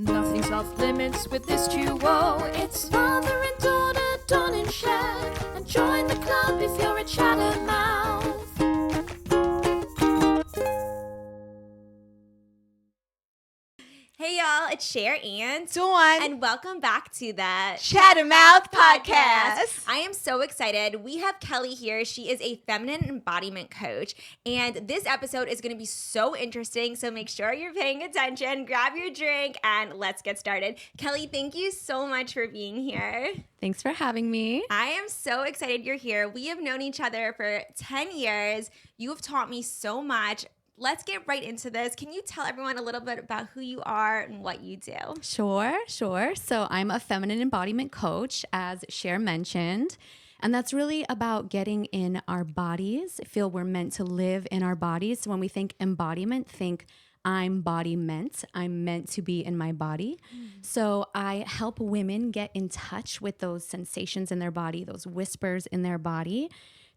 Nothing's off limits with this duo. It's father and daughter, Dawn and Cher. And join the club if you're a Chattermouth. Hey y'all, it's Cher and Dawn. And welcome back to the Chattermouth podcast. I am so excited. We have Kelly here. She is a feminine embodiment coach. And this episode is going to be so interesting. So make sure you're paying attention, grab your drink, and let's get started. Kelly, thank you so much for being here. Thanks for having me. I am so excited you're here. We have known each other for 10 years. You have taught me so much. Let's get right into this. Can you tell everyone a little bit about who you are and what you do? Sure. So I'm a feminine embodiment coach, as Cher mentioned. And that's really about getting in our bodies. I feel we're meant to live in our bodies. So when we think embodiment, think I'm body meant. I'm meant to be in my body. So I help women get in touch with those sensations in their body, those whispers in their body,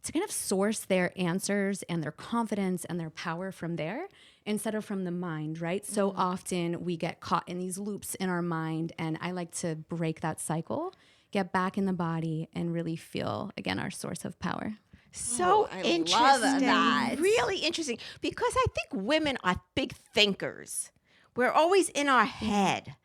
to kind of source their answers and their confidence and their power from there instead of from the mind, right? So often we get caught in these loops in our mind, and I like to break that cycle, get back in the body, and really feel, again, our source of power. So I interesting. love that. Really interesting. Because I think women are big thinkers. We're always in our head.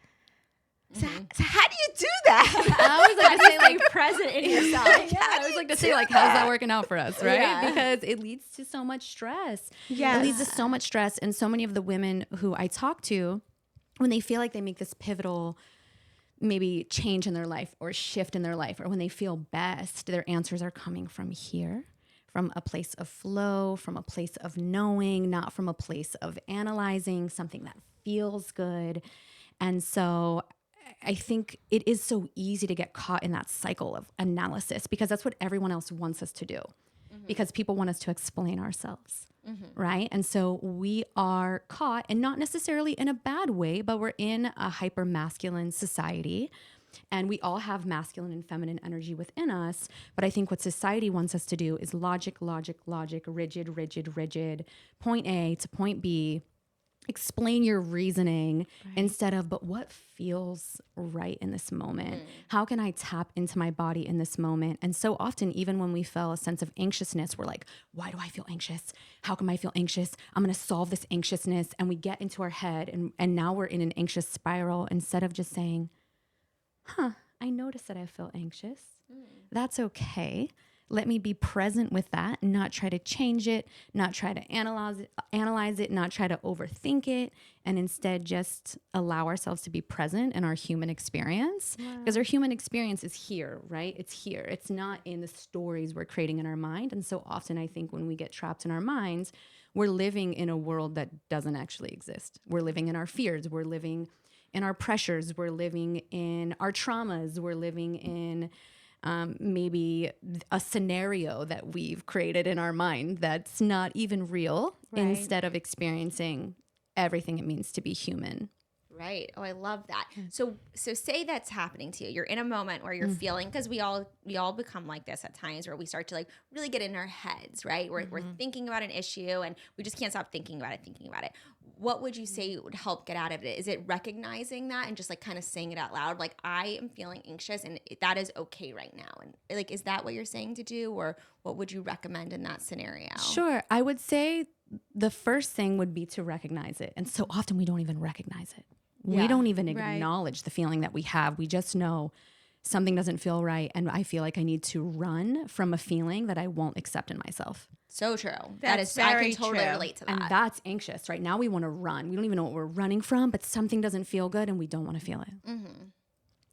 So how do you do that? I was like to say, like, present in yourself. I was like to say, like, how's that working out for us, right? Yeah. Because it leads to so much stress. Yes. It leads to so much stress. And so many of the women who I talk to, when they feel like they make this pivotal maybe change in their life or shift in their life, or when they feel best, their answers are coming from here, from a place of flow, from a place of knowing, not from a place of analyzing, something that feels good. And so I think it is so easy to get caught in that cycle of analysis, because that's what everyone else wants us to do, because people want us to explain ourselves, right? And so we are caught, and not necessarily in a bad way, but we're in a hyper masculine society, and we all have masculine and feminine energy within us. But I think what society wants us to do is logic, rigid, point A to point B. Explain your reasoning instead of, but what feels right in this moment? How can I tap into my body in this moment? And so often, even when we feel a sense of anxiousness, we're like, why do I feel anxious? How come I feel anxious? I'm going to solve this anxiousness. And we get into our head, and now we're in an anxious spiral instead of just saying, I notice that I feel anxious. That's okay. Let me be present with that, not try to change it, not try to analyze it, not try to overthink it, and instead just allow ourselves to be present in our human experience. Because our human experience is here, right? It's here. It's not in the stories we're creating in our mind. And so often I think when we get trapped in our minds, we're living in a world that doesn't actually exist. We're living in our fears. We're living in our pressures. We're living in our traumas. We're living in maybe a scenario that we've created in our mind that's not even real, instead of experiencing everything it means to be human. Right. Oh, I love that. So say that's happening to you. You're in a moment where you're feeling, because we all become like this at times, where we start to like really get in our heads, right? We're thinking about an issue and we just can't stop thinking about it. What would you say would help get out of it? Is it recognizing that and just like kind of saying it out loud? Like, I am feeling anxious and that is okay right now. And like, is that what you're saying to do, or what would you recommend in that scenario? Sure. I would say the first thing would be to recognize it. And so often we don't even recognize it. We don't even acknowledge the feeling that we have. We just know something doesn't feel right, and I feel like I need to run from a feeling that I won't accept in myself. So true. That's I very can totally true. relate to that. And that's anxious, right? Now we want to run. We don't even know what we're running from, but something doesn't feel good and we don't want to feel it.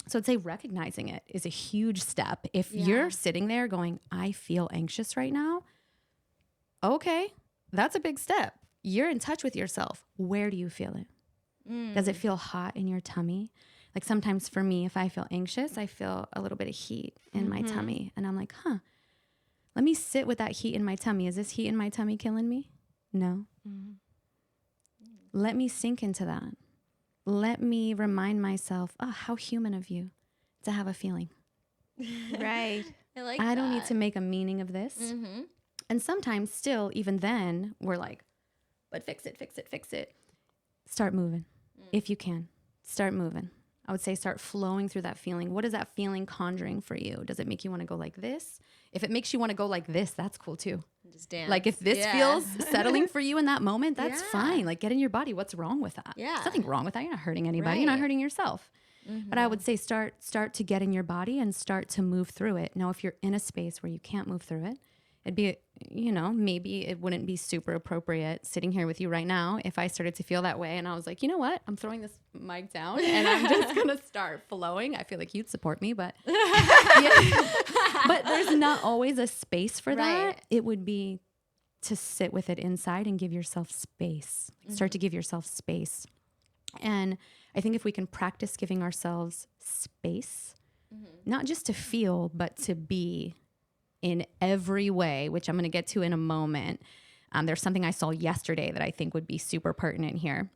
So I'd say recognizing it is a huge step. If you're sitting there going, I feel anxious right now, okay, that's a big step. You're in touch with yourself. Where do you feel it? Does it feel hot in your tummy? Like sometimes for me, if I feel anxious, I feel a little bit of heat in my tummy. And I'm like, let me sit with that heat in my tummy. Is this heat in my tummy killing me? No. Let me sink into that. Let me remind myself, how human of you to have a feeling. Right. I don't need to make a meaning of this. And sometimes still, even then, we're like, but fix it. Start moving if you can. start moving. I would say start flowing through that feeling. What is that feeling conjuring for you? Does it make you want to go like this? If it makes you want to go like this, that's cool too. Just dance. Like if this feels settling for you in that moment, that's Yeah. fine. Like get in your body. What's wrong with that? Yeah. There's nothing wrong with that. You're not hurting anybody. You're not Right. hurting yourself. But I would say start to get in your body and start to move through it. Now, if you're in a space where you can't move through it, it'd be, maybe it wouldn't be super appropriate sitting here with you right now if I started to feel that way and I was like, you know what? I'm throwing this mic down and I'm just going to start flowing. I feel like you'd support me, but but there's not always a space for that. Right. It would be to sit with it inside and give yourself space. Start to give yourself space. And I think if we can practice giving ourselves space, not just to feel, but to be in every way, which I'm going to get to in a moment. There's something I saw yesterday that I think would be super pertinent here.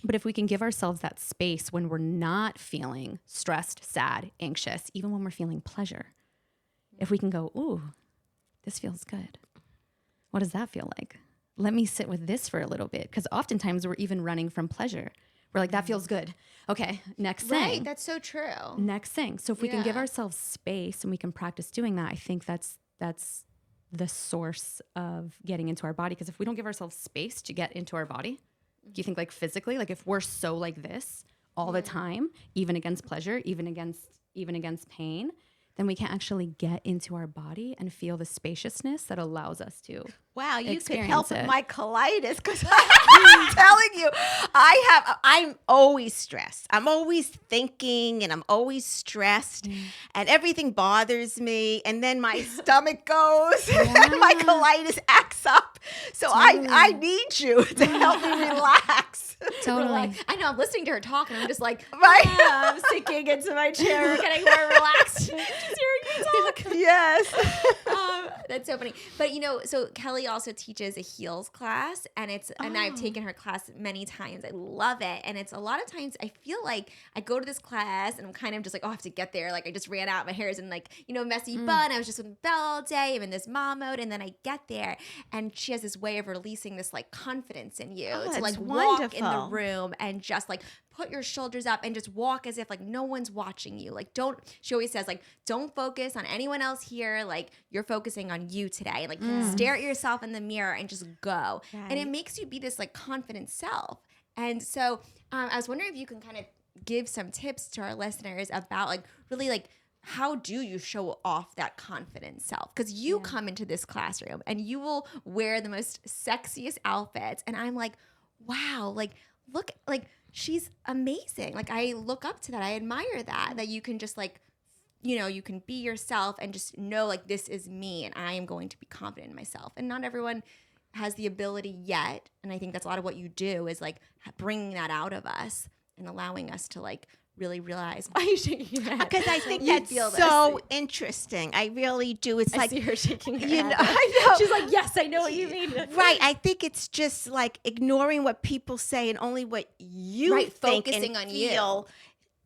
But if we can give ourselves that space when we're not feeling stressed, sad, anxious, even when we're feeling pleasure, if we can go, ooh, this feels good. What does that feel like? Let me sit with this for a little bit. Because oftentimes we're even running from pleasure. We're like, that feels good. Okay, next thing. Right, that's so true. Next thing. So if we can give Yeah. ourselves space and we can practice doing that, I think that's the source of getting into our body. Because if we don't give ourselves space to get into our body, do you think like physically, like if we're so like this all the time, even against pleasure, even against pain, then we can't actually get into our body and feel the spaciousness that allows us to. Wow, you could experience help it. with my colitis because I'm telling you, I'm always stressed. I'm always thinking and I'm always stressed and everything bothers me. And then my stomach goes and my colitis acts up. So I need you to help me relax. Totally. I know, I'm listening to her talk and I'm just like, Right? I'm sinking into my chair, getting more relaxed. Just hearing you talk. Yes. That's so funny. But so Kelly also teaches a heels class and and I've taken her class many times. I love it. And it's a lot of times I feel like I go to this class and I'm kind of just like, oh, I have to get there. Like I just ran out. My hair is in like, messy bun. I was just with Belle all day. I'm in this mom mode. And then I get there and she has this way of releasing this like confidence in you to that's like walk in the wonderful. room and just like put your shoulders up and just walk as if like no one's watching you. Like she always says like, don't focus on anyone else here. Like you're focusing on you today. Like stare at yourself in the mirror and just go. Right. And it makes you be this like confident self. And so I was wondering if you can kind of give some tips to our listeners about like really like, how do you show off that confident self? Because you come into this classroom and you will wear the most sexiest outfits. And I'm like, wow, like, look, like, she's amazing. Like, I look up to that. I admire that you can just like, you can be yourself and just know like, this is me and I am going to be confident in myself. And not everyone has the ability yet. And I think that's a lot of what you do is like bringing that out of us and allowing us to like, really realize why you shaking your head. Because I think You that's feel this. so interesting. I really do. It's I like, see her shaking her you head. know, I know. She's like, yes, I know what you mean. Right. I think it's just like ignoring what people say and only what you Right, think focusing and on you. feel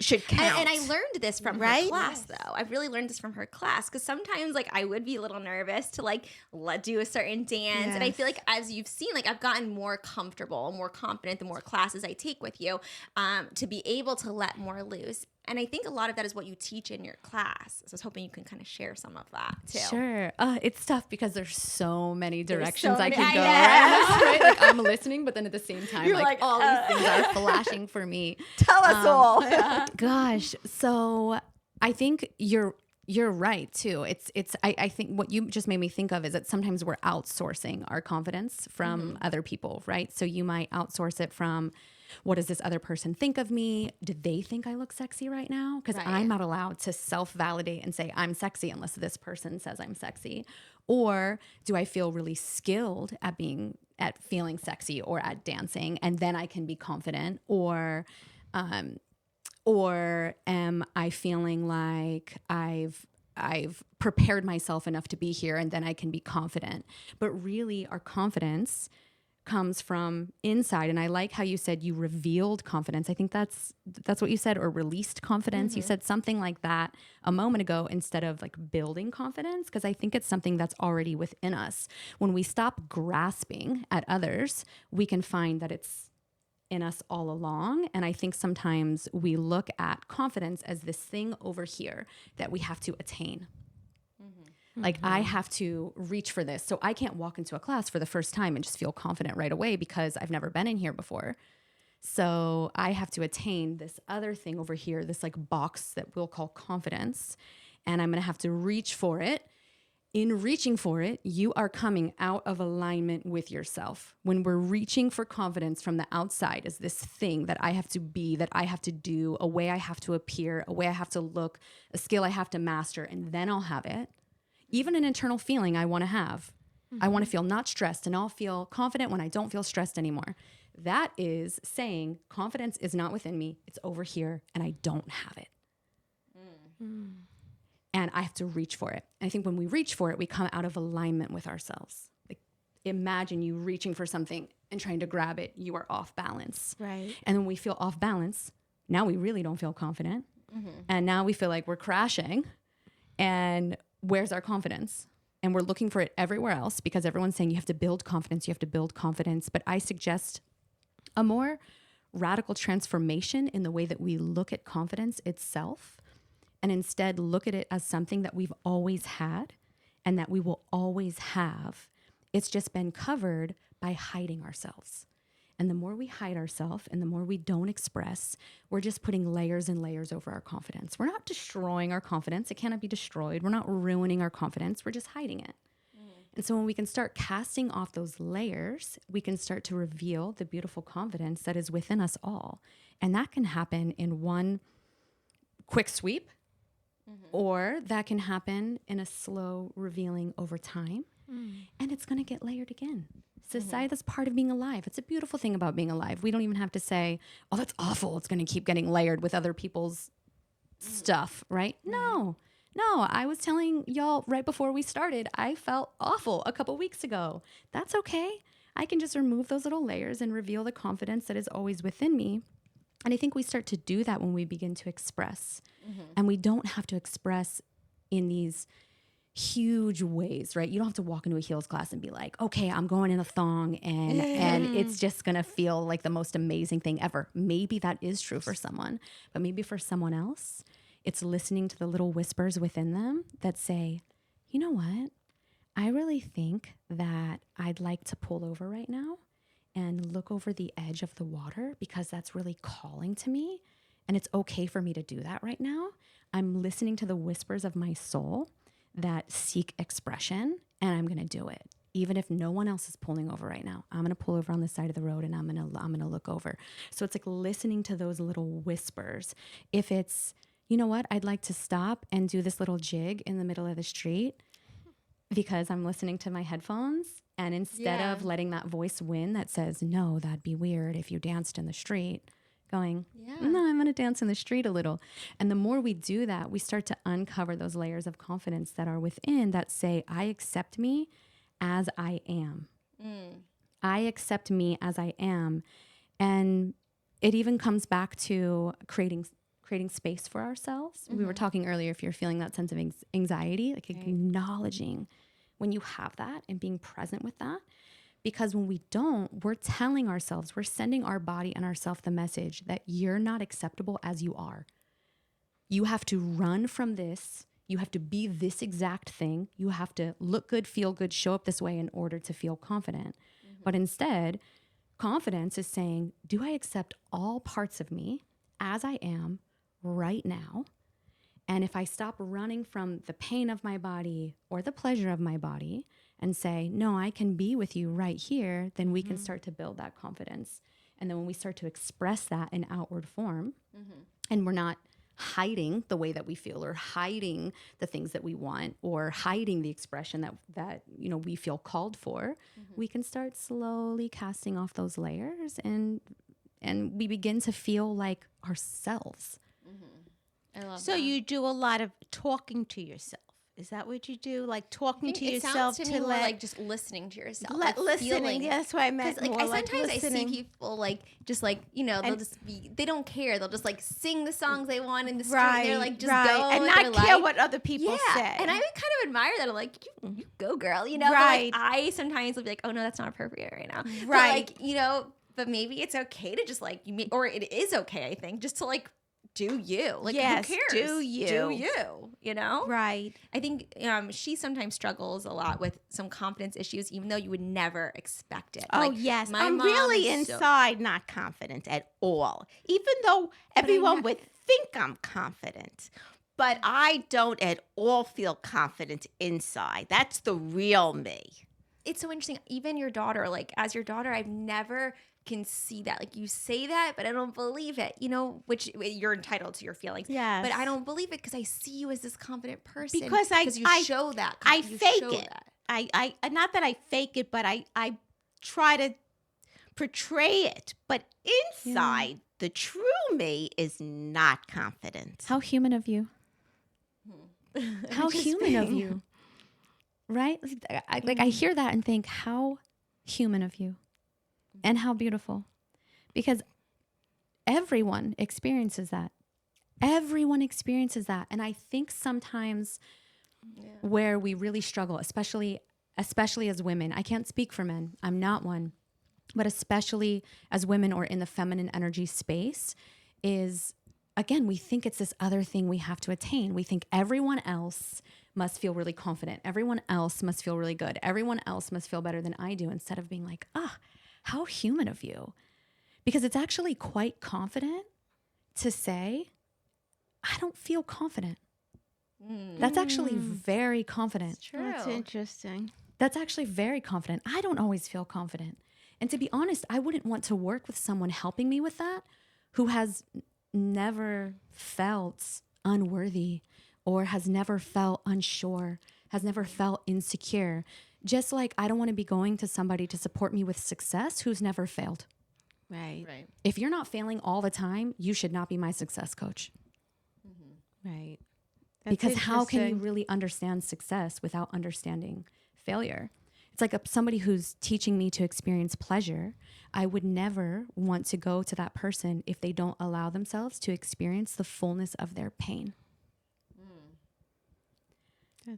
should count. And I learned this from her Right? class, though. I've really learned this from her class because sometimes, like, I would be a little nervous to like do a certain dance, and I feel like as you've seen, like, I've gotten more comfortable, more confident the more classes I take with you, to be able to let more loose. And I think a lot of that is what you teach in your class. So I was hoping you can kind of share some of that too. Sure. It's tough because there's so many directions so I many- can go. Yes. Right? Like I'm listening, but then at the same time, You're like like, all these things are flashing for me. Tell us all. Gosh. So I think you're right too. I think what you just made me think of is that sometimes we're outsourcing our confidence from other people, right? So you might outsource it from, what does this other person think of me? Do they think I look sexy right now? Because Right. I'm not allowed to self-validate and say I'm sexy unless this person says I'm sexy. Or do I feel really skilled at feeling sexy or at dancing, and then I can be confident? Or am I feeling like I've prepared myself enough to be here and then I can be confident? But really our confidence comes from inside. And I like how you said you revealed confidence. I think that's what you said, or released confidence. You said something like that a moment ago instead of like building confidence, because I think it's something that's already within us. When we stop grasping at others, we can find that it's in us all along. And I think sometimes we look at confidence as this thing over here that we have to attain. Like I have to reach for this. So I can't walk into a class for the first time and just feel confident right away because I've never been in here before. So I have to attain this other thing over here, this like box that we'll call confidence. And I'm going to have to reach for it. In reaching for it, you are coming out of alignment with yourself. When we're reaching for confidence from the outside as this thing that I have to be, that I have to do, a way I have to appear, a way I have to look, a skill I have to master, and then I'll have it. Even an internal feeling I want to have. I want to feel not stressed, and I'll feel confident when I don't feel stressed anymore. That is saying confidence is not within me. It's over here, and I don't have it. And I have to reach for it. And I think when we reach for it, we come out of alignment with ourselves. Like, imagine you reaching for something and trying to grab it. You are off balance. Right. And when we feel off balance, now we really don't feel confident. And now we feel like we're crashing. And where's our confidence? And we're looking for it everywhere else because everyone's saying you have to build confidence, you have to build confidence. But I suggest a more radical transformation in the way that we look at confidence itself, and instead look at it as something that we've always had and that we will always have. It's just been covered by hiding ourselves. And the more we hide ourselves and the more we don't express, we're just putting layers and layers over our confidence. We're not destroying our confidence. It cannot be destroyed. We're not ruining our confidence. We're just hiding it. And so when we can start casting off those layers, we can start to reveal the beautiful confidence that is within us all. And that can happen in one quick sweep, or that can happen in a slow revealing over time. And it's going to get layered again. Society, that's part of being alive. It's a beautiful thing about being alive. We don't even have to say, oh, that's awful. It's going to keep getting layered with other people's stuff, right? No, I was telling y'all right before we started, I felt awful a couple weeks ago. That's okay. I can just remove those little layers and reveal the confidence that is always within me. And I think we start to do that when we begin to express. And we don't have to express in these huge ways, right? You don't have to walk into a heels class and be like, okay, I'm going in a thong and it's just going to feel like the most amazing thing ever. Maybe that is true for someone, but maybe for someone else, it's listening to the little whispers within them that say, you know what? I really think that I'd like to pull over right now and look over the edge of the water because that's really calling to me. And it's okay for me to do that right now. I'm listening to the whispers of my soul that seek expression, and I'm going to do it. Even if no one else is pulling over right now, I'm going to pull over on the side of the road and I'm going to look over. So it's like listening to those little whispers. If it's, you know what, I'd like to stop and do this little jig in the middle of the street because I'm listening to my headphones. And instead of letting that voice win that says, no, that'd be weird if you danced in the street, going, no, I'm going to dance in the street a little. And the more we do that, we start to uncover those layers of confidence that are within that say, I accept me as I am. I accept me as I am. And it even comes back to creating space for ourselves. We were talking earlier, if you're feeling that sense of anxiety, like acknowledging when you have that and being present with that. Because when we don't, we're telling ourselves, we're sending our body and ourself the message that you're not acceptable as you are. You have to run from this. You have to be this exact thing. You have to look good, feel good, show up this way in order to feel confident. But instead, confidence is saying, do I accept all parts of me as I am right now? And if I stop running from the pain of my body or the pleasure of my body and say, no, I can be with you right here, then we can start to build that confidence. And then when we start to express that in outward form, and we're not hiding the way that we feel or hiding the things that we want or hiding the expression that you know we feel called for, we can start slowly casting off those layers and we begin to feel like ourselves. I love So that. you do a lot of talking to yourself. Is that what you do? Like talking to it yourself sounds to me more let like just listening to yourself. listening. Feeling. Yeah, that's what I meant. Like more like sometimes listening. I see people like just like they'll just be, they don't care. They'll just like sing the songs they want in the street. Right, They're like just right. go and with not their care life. what other people say. And I kind of admire that. I'm like, you go, girl. You know, Right. But like I sometimes will be like, oh no, that's not appropriate right now. Right. But like but maybe it's okay to just like or it is okay, I think, just to like do you. Like, Yes, who cares? do you. Do you, you know? Right. I think she sometimes struggles a lot with some confidence issues, even though you would never expect it. Oh, Like, yes. my I'm mom really is so- inside not confident at all, even though everyone would think I'm confident. But I don't at all feel confident inside. That's the real me. It's so interesting. Even your daughter, like as your daughter, I've never can see that. Like you say that, but I don't believe it, you know, which you're entitled to your feelings. Yes. But I don't believe it because I see you as this confident person. Because you show that. I You fake show it. that. I not that I fake it, but I try to portray it. But inside, the true me is not confident. How human of you. How human of you. Right? I hear that and think, how human of you and how beautiful. Because everyone experiences that. Everyone experiences that. And I think sometimes where we really struggle, especially as women, I can't speak for men, I'm not one, but especially as women or in the feminine energy space is, again, we think it's this other thing we have to attain. We think everyone else must feel really confident. Everyone else must feel really good. Everyone else must feel better than I do, instead of being like, how human of you. Because it's actually quite confident to say, I don't feel confident. That's actually very confident. True. That's interesting. That's actually very confident. I don't always feel confident. And to be honest, I wouldn't want to work with someone helping me with that who has never felt unworthy or has never felt unsure, has never felt insecure. Just like I don't want to be going to somebody to support me with success who's never failed. Right. If you're not failing all the time, you should not be my success coach. Right. Because how can you really understand success without understanding failure? It's like somebody who's teaching me to experience pleasure. I would never want to go to that person if they don't allow themselves to experience the fullness of their pain.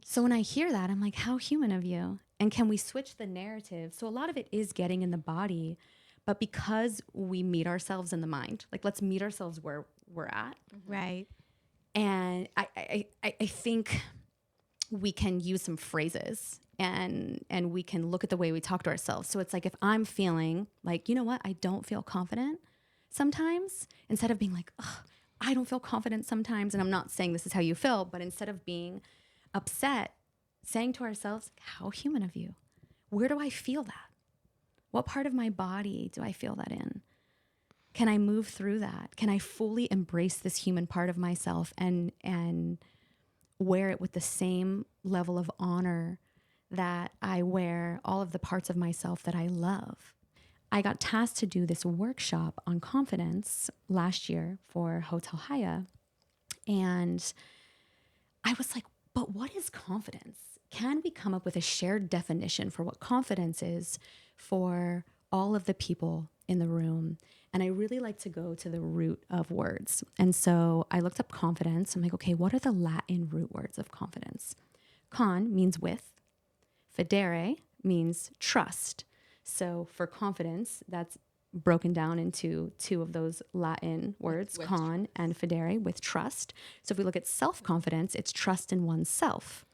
So when I hear that, I'm like, how human of you. And can we switch the narrative? So a lot of it is getting in the body, but because we meet ourselves in the mind, like let's meet ourselves where we're at. Right. And I think we can use some phrases and we can look at the way we talk to ourselves. So it's like, if I'm feeling like, you know what, I don't feel confident sometimes, instead of being like, I don't feel confident sometimes. And I'm not saying this is how you feel, but instead of being upset, saying to ourselves, how human of you. Where do I feel that? What part of my body do I feel that in? Can I move through that? Can I fully embrace this human part of myself and wear it with the same level of honor that I wear all of the parts of myself that I love? I got tasked to do this workshop on confidence last year for Hotel Haya. And I was like, but what is confidence? Can we come up with a shared definition for what confidence is for all of the people in the room? And I really like to go to the root of words. And so I looked up confidence. I'm like, okay, what are the Latin root words of confidence? Con means with. Fidere means trust. So for confidence, that's broken down into two of those Latin words, with con and fidere, with trust. So if we look at self-confidence, it's trust in oneself.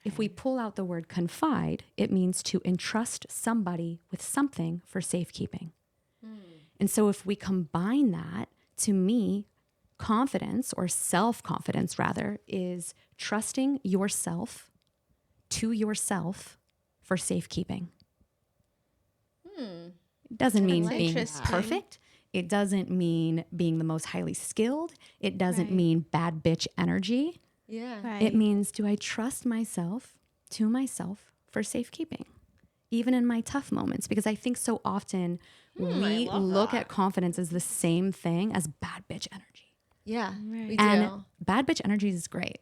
If we pull out the word confide, it means to entrust somebody with something for safekeeping. And so if we combine that, to me, confidence, or self-confidence rather, is trusting yourself to yourself for safekeeping. It doesn't mean being Interesting. perfect. It doesn't mean being the most highly skilled. It doesn't mean bad bitch energy. Yeah. Right. It means, do I trust myself to myself for safekeeping, even in my tough moments? Because I think so often we look at confidence as the same thing as bad bitch energy. Yeah. We And do. bad bitch energy is great.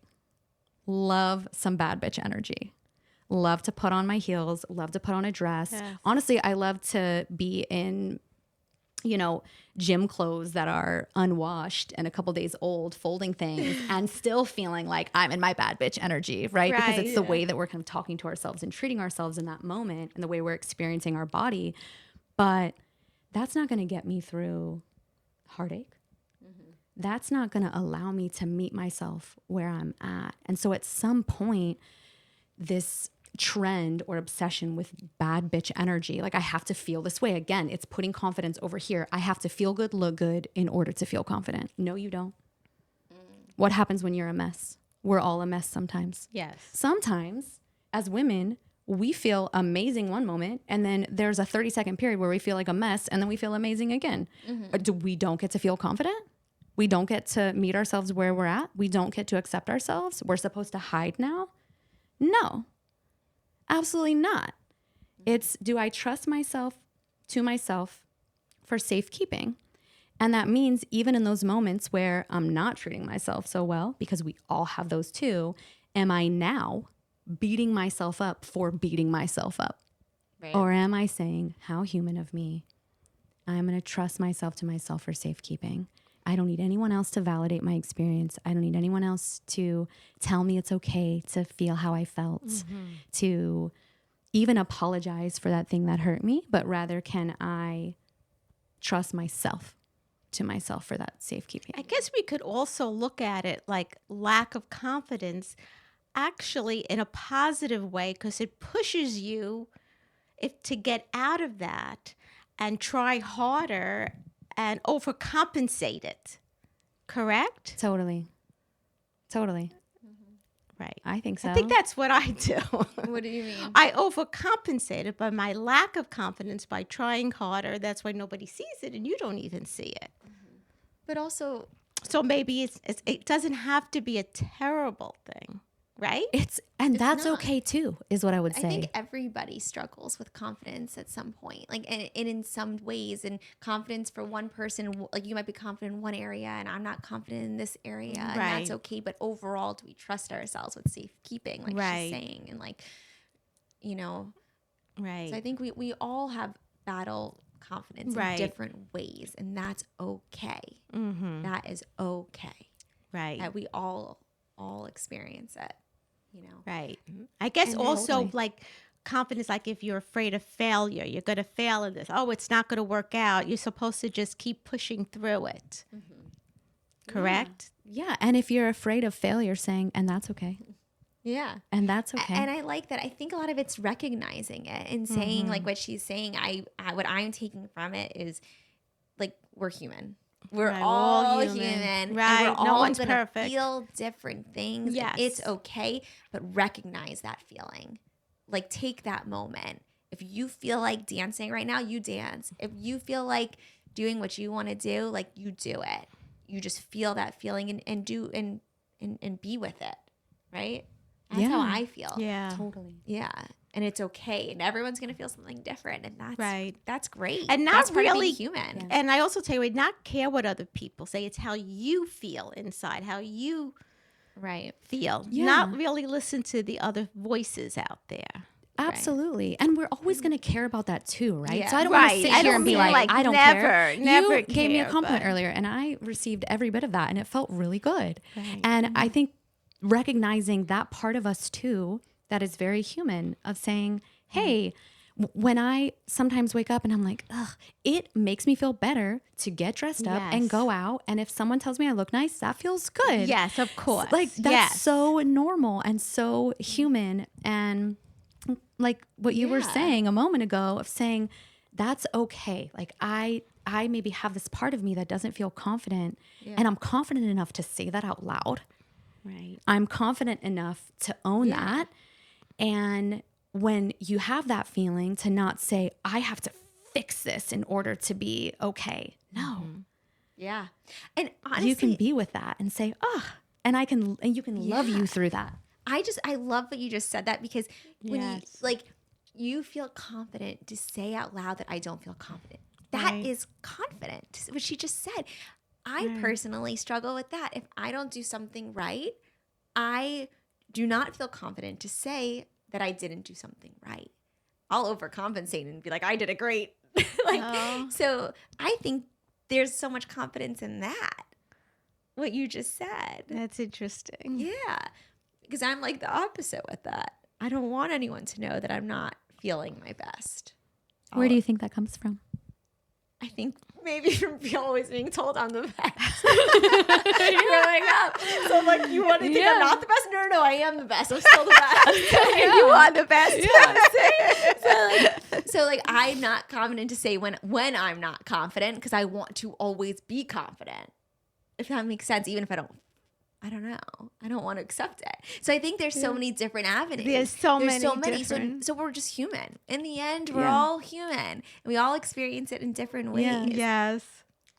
Love some bad bitch energy. Love to put on my heels, love to put on a dress. Yes. Honestly, I love to be in, gym clothes that are unwashed and a couple days old, folding things and still feeling like I'm in my bad bitch energy, right? Because it's the way that we're kind of talking to ourselves and treating ourselves in that moment and the way we're experiencing our body. But that's not going to get me through heartache. That's not going to allow me to meet myself where I'm at. And so at some point, this trend or obsession with bad bitch energy, like I have to feel this way. Again, it's putting confidence over here. I have to feel good, look good in order to feel confident. No, you don't. What happens when you're a mess? We're all a mess sometimes. Yes. Sometimes as women, we feel amazing one moment, and then there's a 30-second period where we feel like a mess, and then we feel amazing again. We don't get to feel confident? We don't get to meet ourselves where we're at? We don't get to accept ourselves? We're supposed to hide now? No, absolutely not. It's, do I trust myself to myself for safekeeping? And that means even in those moments where I'm not treating myself so well, because we all have those too, am I now beating myself up for beating myself up? Right. Or am I saying, how human of me, I'm going to trust myself to myself for safekeeping. I don't need anyone else to validate my experience. I don't need anyone else to tell me it's okay to feel how I felt, to even apologize for that thing that hurt me, but rather can I trust myself to myself for that safekeeping? I guess we could also look at it like lack of confidence actually in a positive way, because it pushes you to get out of that and try harder and overcompensate it. Correct? Totally. Right. I think so. I think that's what I do. What do you mean? I overcompensated by my lack of confidence by trying harder. That's why nobody sees it and you don't even see it. But also, So maybe it doesn't have to be a terrible thing, right? That's not. okay too, is what I would say. I think everybody struggles with confidence at some point, like, and in some ways, and confidence for one person, like you might be confident in one area and I'm not confident in this area, and that's Right. okay. But overall, do we trust ourselves with safekeeping, like Right. she's saying, and like, Right. so I think we all have battle confidence Right. in different ways, and that's okay. Mm-hmm. That is okay. Right. That we all experience it, Right. I guess And also totally. like confidence, like if you're afraid of failure, you're going to fail in this. Oh, it's not going to work out. You're supposed to just keep pushing through it. Correct? Yeah. And if you're afraid of failure, saying, and that's okay. Yeah. And that's okay. And I like that. I think a lot of it's recognizing it and saying like what she's saying. What I'm taking from it is like, we're human. We're Right, all human. human. Right, And we're no all one's gonna perfect. feel different things. Yes. And it's okay, but recognize that feeling. Like, take that moment. If you feel like dancing right now, you dance. If you feel like doing what you want to do, like, you do it. You just feel that feeling and do and be with it. Right? That's how Yeah. I feel. Yeah. Totally. Yeah. And it's okay. And everyone's going to feel something different. And that's great. And not that's part of really being human. Yeah. And I also tell you, not care what other people say. It's how you feel inside, how you Right. feel. Yeah. Not really listen to the other voices out there. Absolutely. And we're always going to care about that too, right? Yeah. So I don't want to Right. sit I here don't and be mean, like, like, I don't never, care. never You gave me a care, compliment but- earlier and I received every bit of that and it felt really good. Right. And I think recognizing that part of us too, that is very human, of saying, hey, when I sometimes wake up and I'm like, ugh, it makes me feel better to get dressed up and Yes. go out. And if someone tells me I look nice, that feels good. Yes, of course. Like, that's Yes. so normal and so human. And like what you were Yeah. saying a moment ago, of saying that's okay. Like I maybe have this part of me that doesn't feel confident, and I'm confident enough to say that out loud. Right. I'm confident enough to own Yeah. that. And when you have that feeling, to not say, I have to fix this in order to be okay. No. Yeah. And honestly, You can be with that and say, and you can love Yeah. you through that. I love what you just said, that because when Yes. you feel confident to say out loud that I don't feel confident. That Right. is confident. What she just said. I personally struggle with that. If I don't do something right, I do not feel confident to say that I didn't do something right. I'll overcompensate and be like, I did it great. So I think there's so much confidence in that. What you just said. That's interesting. Yeah. Because I'm like the opposite with that. I don't want anyone to know that I'm not feeling my best. Where do you think that comes from? I think maybe from always being told I'm the best growing up. So I'm like, you want to think I'm not the best? No, I am the best. I'm still the best. You are the best. So like I'm not confident to say when I'm not confident because I want to always be confident. If that makes sense, even if I don't know. I don't want to accept it. So I think there's so many different avenues. There's so many. So we're just human. In the end, we're all human. And we all experience it in different ways. Yeah. Yes.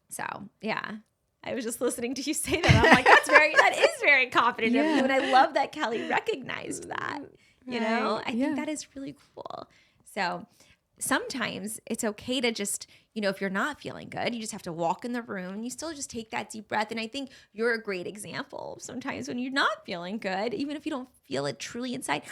So yeah. I was just listening to you say that. I'm like, that is very confident of you. And I love that Kelly recognized that. You know? I think that is really cool. So sometimes it's okay to just, if you're not feeling good, you just have to walk in the room and you still just take that deep breath. And I think you're a great example. Sometimes when you're not feeling good, even if you don't feel it truly inside,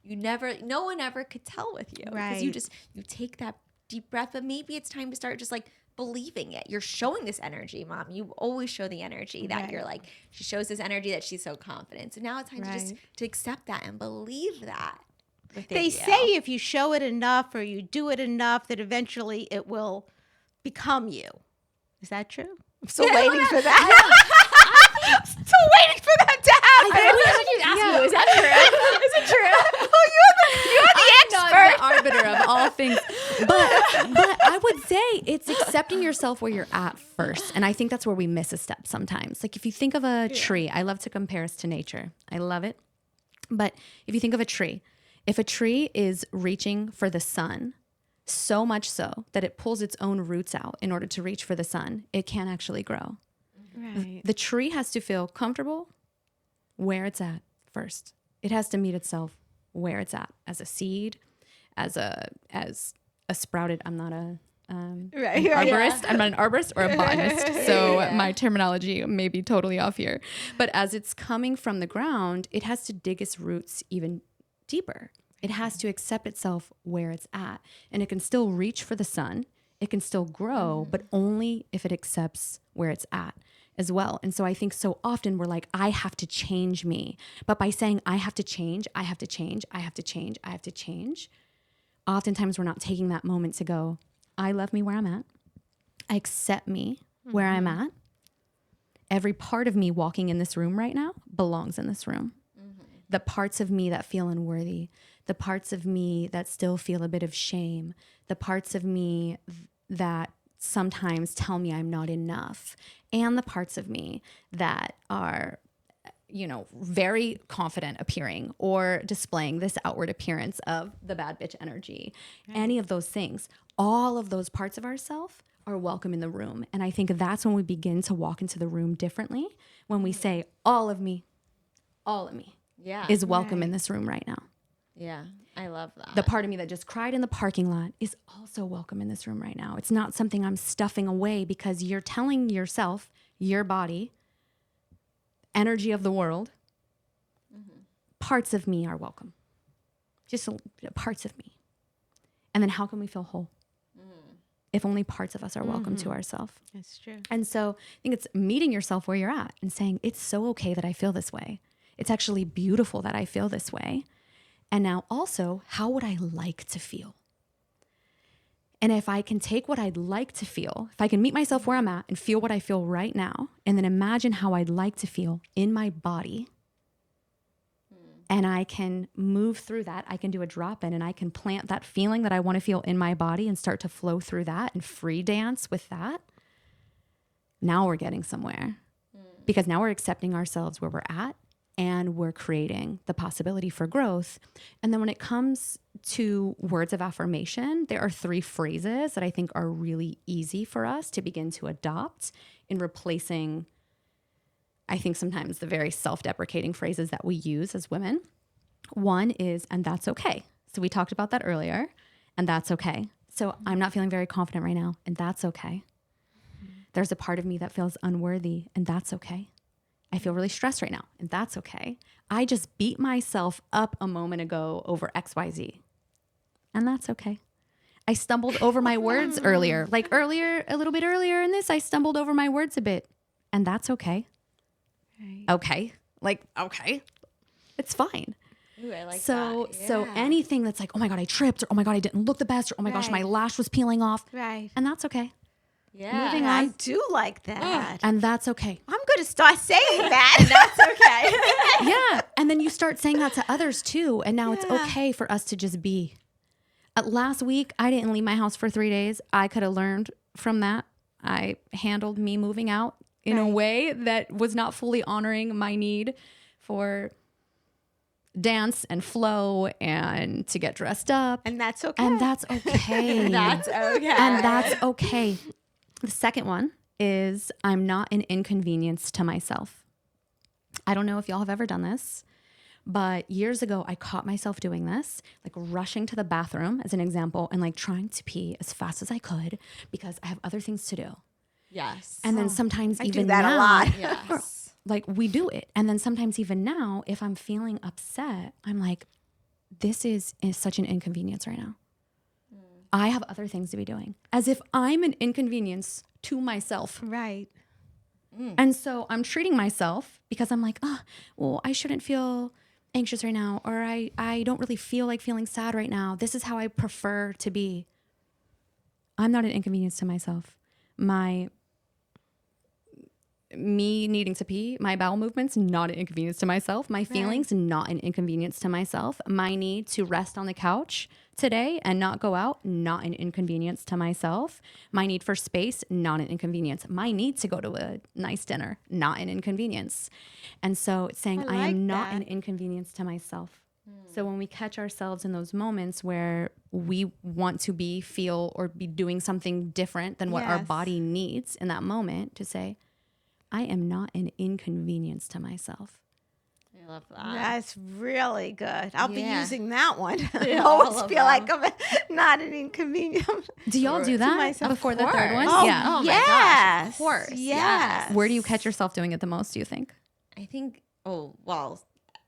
no one ever could tell with you. Right. Because you take that deep breath, but maybe it's time to start just like believing it. You're showing this energy, Mom. You always show the energy that you're like, she shows this energy that she's so confident. So now it's time to just to accept that and believe that. They say if you show it enough or you do it enough that eventually it will become you. Is that true? I'm still waiting for that. I'm still waiting for that to happen. Is that true? Is it true? You're the arbiter of all things. But I would say it's accepting yourself where you're at first. And I think that's where we miss a step sometimes. Like if you think of a tree, I love to compare us to nature. I love it. But if you think of a tree, if a tree is reaching for the sun, so much so that it pulls its own roots out in order to reach for the sun, it can't actually grow. Right. The tree has to feel comfortable where it's at first. It has to meet itself where it's at as a seed, as a sprouted. I'm not an arborist. I'm not an arborist or a botanist, so my terminology may be totally off here. But as it's coming from the ground, it has to dig its roots even deeper. It has to accept itself where it's at, and it can still reach for the sun. It can still grow, but only if it accepts where it's at as well. And so I think so often we're like, I have to change me. But by saying I have to change, I have to change, I have to change, I have to change, oftentimes we're not taking that moment to go, I love me where I'm at. I accept me where I'm at. Every part of me walking in this room right now belongs in this room. The parts of me that feel unworthy, the parts of me that still feel a bit of shame, the parts of me that sometimes tell me I'm not enough, and the parts of me that are, very confident appearing or displaying this outward appearance of the bad bitch energy. Any of those things, all of those parts of ourselves are welcome in the room. And I think that's when we begin to walk into the room differently, when we say, all of me is welcome in this room right now. Yeah, I love that. The part of me that just cried in the parking lot is also welcome in this room right now. It's not something I'm stuffing away because you're telling yourself, your body, energy of the world, parts of me are welcome. Just parts of me. And then how can we feel whole? If only parts of us are welcome to ourselves. That's true. And so I think it's meeting yourself where you're at and saying, it's so okay that I feel this way. It's actually beautiful that I feel this way. And now also, how would I like to feel? And if I can take what I'd like to feel, if I can meet myself where I'm at and feel what I feel right now, and then imagine how I'd like to feel in my body, and I can move through that, I can do a drop in and I can plant that feeling that I want to feel in my body and start to flow through that and free dance with that. Now we're getting somewhere because now we're accepting ourselves where we're at. And we're creating the possibility for growth. And then when it comes to words of affirmation, there are 3 phrases that I think are really easy for us to begin to adopt in replacing, I think sometimes the very self-deprecating phrases that we use as women. One is, and that's okay. So we talked about that earlier, and that's okay. So I'm not feeling very confident right now, and that's okay. There's a part of me that feels unworthy, and that's okay. I feel really stressed right now, and that's okay. I just beat myself up a moment ago over XYZ, and that's okay. I stumbled over my words earlier. A little bit earlier in this, I stumbled over my words a bit, and that's okay. Right. Okay. Okay. It's fine. Ooh, I like So that. so anything that's like, oh my God, I tripped, or oh my God, I didn't look the best, or oh my gosh, my lash was peeling off, Right. and that's okay. Yeah. Moving I on. do like that. And that's okay. I'm going to start saying that. That's okay. Yeah. And then you start saying that to others too. And now it's Yeah. okay for us to just be. Last week, I didn't leave my house for 3 days. I could have learned from that. I handled me moving out in a way that was not fully honoring my need for dance and flow and to get dressed up. And that's okay. And that's okay. That's okay. And that's okay. The second one is I'm not an inconvenience to myself. I don't know if y'all have ever done this, but years ago, I caught myself doing this, like rushing to the bathroom as an example and like trying to pee as fast as I could because I have other things to do. Yes. And then sometimes I even do that now, a lot. Yes. like we do it. And then sometimes even now, if I'm feeling upset, I'm like, this is such an inconvenience right now. I have other things to be doing, as if I'm an inconvenience to myself. Right. And so I'm treating myself because I'm like, oh, well, I shouldn't feel anxious right now, or I don't really feel like feeling sad right now. This is how I prefer to be. I'm not an inconvenience to myself. Me needing to pee, my bowel movements, not an inconvenience to myself. My feelings, not an inconvenience to myself. My need to rest on the couch today and not go out, not an inconvenience to myself. My need for space, not an inconvenience. My need to go to a nice dinner, not an inconvenience. And so it's saying I like am not that. an inconvenience to myself. So when we catch ourselves in those moments where we want to be, feel, or be doing something different than what our Yes. body needs in that moment, to say, I am not an inconvenience to myself. I love that. That's really good. I'll be Yeah. using that one. I Yeah, always all of feel like them. I'm not an inconvenience. Do y'all do that myself. before the Of third one? course. Oh, Yeah. Oh my yes. gosh, of course. Yes. Where do you catch yourself doing it the most, do you think? I think,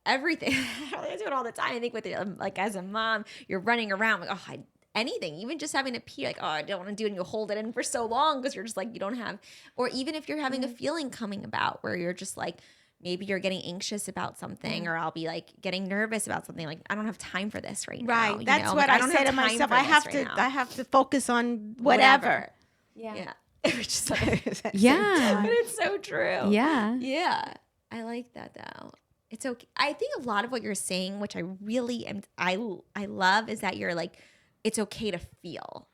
everything. I do it all the time. I think with like as a mom, you're running around like, anything, even just having to pee, like, oh, I don't want to do it. And you hold it in for so long because you're just like, you don't have, or even if you're having a feeling coming about where you're just like, maybe you're getting anxious about something, or I'll be like getting nervous about something. Like, I don't have time for this right now. Right. you That's know? what Like, I don't say have to time myself. for I this have right to. now. I have to focus on whatever. Yeah. Just like- Yeah. But it's so true. Yeah. Yeah. I like that though. It's okay. I think a lot of what you're saying, which I really am, I love, is that you're like, it's okay to feel.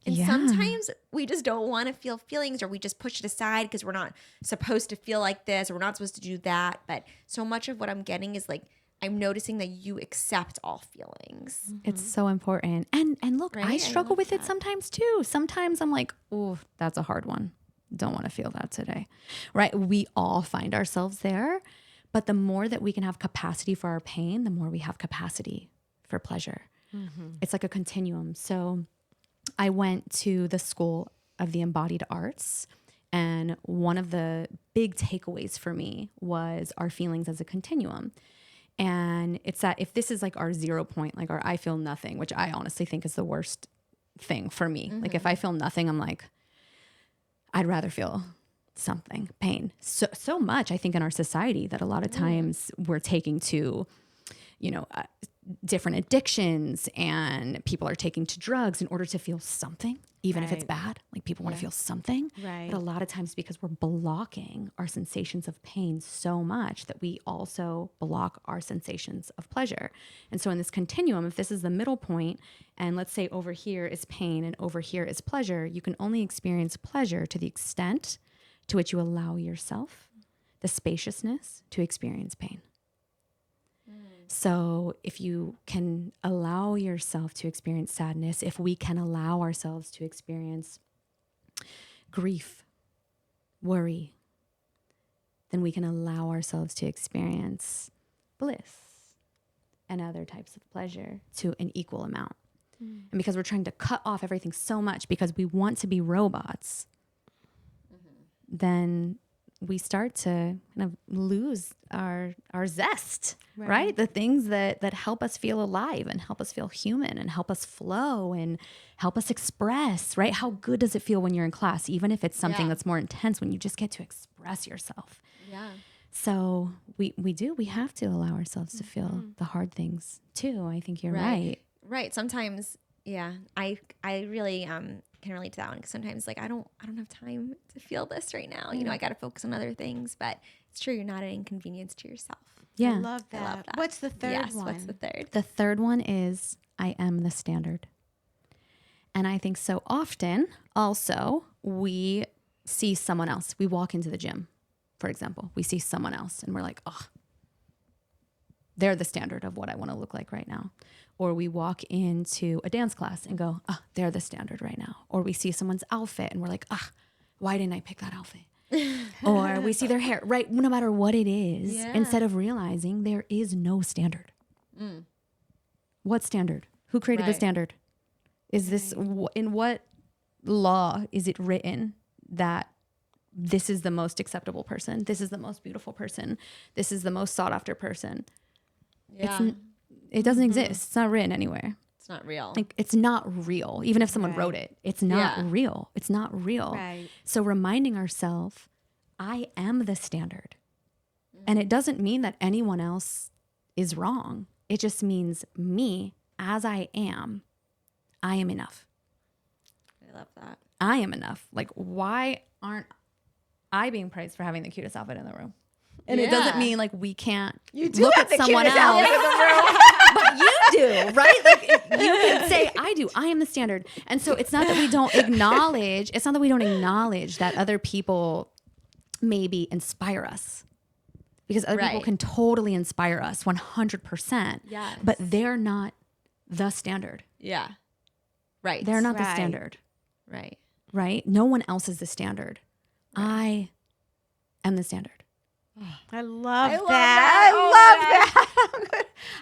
And Yeah. sometimes we just don't want to feel feelings, or we just push it aside because we're not supposed to feel like this, or we're not supposed to do that. But so much of what I'm getting is like, I'm noticing that you accept all feelings. It's so important. And look, Right? I I struggle love with it that. sometimes too. Sometimes I'm like, oh, that's a hard one. Don't want to feel that today. Right? We all find ourselves there. But the more that we can have capacity for our pain, the more we have capacity for pleasure. It's like a continuum. So I went to the School of the Embodied Arts, and one of the big takeaways for me was our feelings as a continuum. And it's that if this is like our 0 point, like our I feel nothing, which I honestly think is the worst thing for me. Like if I feel nothing, I'm like, I'd rather feel something, pain. So much, I think, in our society that a lot of times we're taking to, different addictions, and people are taking to drugs in order to feel something, even if it's Right. bad. Like people want to feel something. Right. But a lot of times because we're blocking our sensations of pain so much that we also block our sensations of pleasure. And so in this continuum, if this is the middle point, and let's say over here is pain and over here is pleasure, you can only experience pleasure to the extent to which you allow yourself the spaciousness to experience pain. So if you can allow yourself to experience sadness, if we can allow ourselves to experience grief, worry, then we can allow ourselves to experience bliss and other types of pleasure to an equal amount. And because we're trying to cut off everything so much because we want to be robots, then we start to kind of lose our zest, right? The things that help us feel alive and help us feel human and help us flow and help us express, right? How good does it feel when you're in class, even if it's something Yeah. that's more intense, when you just get to express yourself? Yeah. So we have to allow ourselves to feel the hard things too. I think you're right. Right. Sometimes, yeah, I really, can relate to that one because sometimes like I don't have time to feel this right now. You know, I got to focus on other things, but it's true. You're not an inconvenience to yourself. Yeah. I love that. What's the third one? What's the third? The third one is I am the standard. And I think so often also we see someone else. We walk into the gym, for example. We see someone else and we're like, oh, they're the standard of what I want to look like right now. Or we walk into a dance class and go, oh, they're the standard right now. Or we see someone's outfit and we're like, why didn't I pick that outfit? Or we see their hair, right? No matter what it is, instead of realizing there is no standard. What standard? Who created the standard? Is this, in what law is it written that this is the most acceptable person? This is the most beautiful person. This is the most sought after person. Yeah. It doesn't exist. It's not written anywhere. It's not real. Like, it's not real. Even if someone wrote it, it's not real. It's not real. Right. So reminding ourselves, I am the standard. And it doesn't mean that anyone else is wrong. It just means me, as I am enough. I love that. I am enough. Like, why aren't I being praised for having the cutest outfit in the room? And it doesn't mean like we can't look at someone else. But you do, right? Like you can say, I do. I am the standard. And so it's not that we don't acknowledge, that other people maybe inspire us. Because other people can totally inspire us 100%. Yes. But they're not the standard. Yeah. Right. They're not the standard. Right. Right? No one else is the standard. I am the standard. I love that.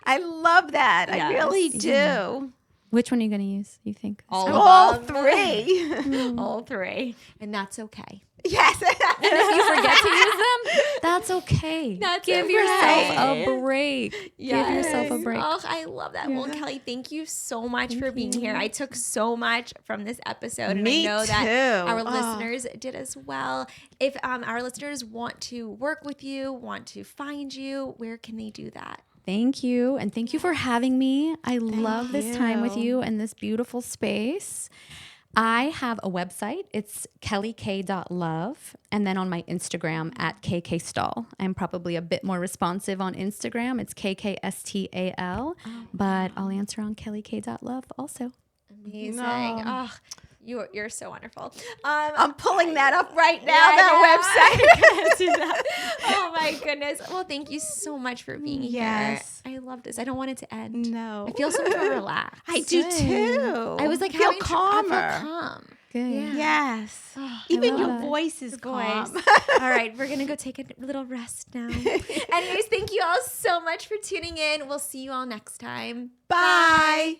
I love that. Yes. I really do. Which one are you going to use, you think? All three. All three. And that's okay. Yes. If you forget to use them, that's okay. Give yourself a break. Yes. Give yourself a break. Oh, I love that. Well, Kelly, thank you so much for being here. I took so much from this episode, and Me I know that too. our listeners did as well. If our listeners want to work with you, want to find you, where can they do that? Thank you. And thank you for having me. I love this time with you in this beautiful space. I have a website. It's kellyk.love. And then on my Instagram at kkstall. I'm probably a bit more responsive on Instagram. It's KKSTAL. But I'll answer on kellyk.love also. Amazing. No. Oh, you're so wonderful. I'm pulling that up right now, that website. Oh my goodness. Well, thank you so much for being Yes. here. I love this. I don't want it to end. No. I feel so much more relaxed. I do too. I was like, feel having calmer. I feel calm. Good. Yeah. Yes. Even love your it. voice is calm. All right, we're going to go take a little rest now. Anyways, thank you all so much for tuning in. We'll see you all next time. Bye.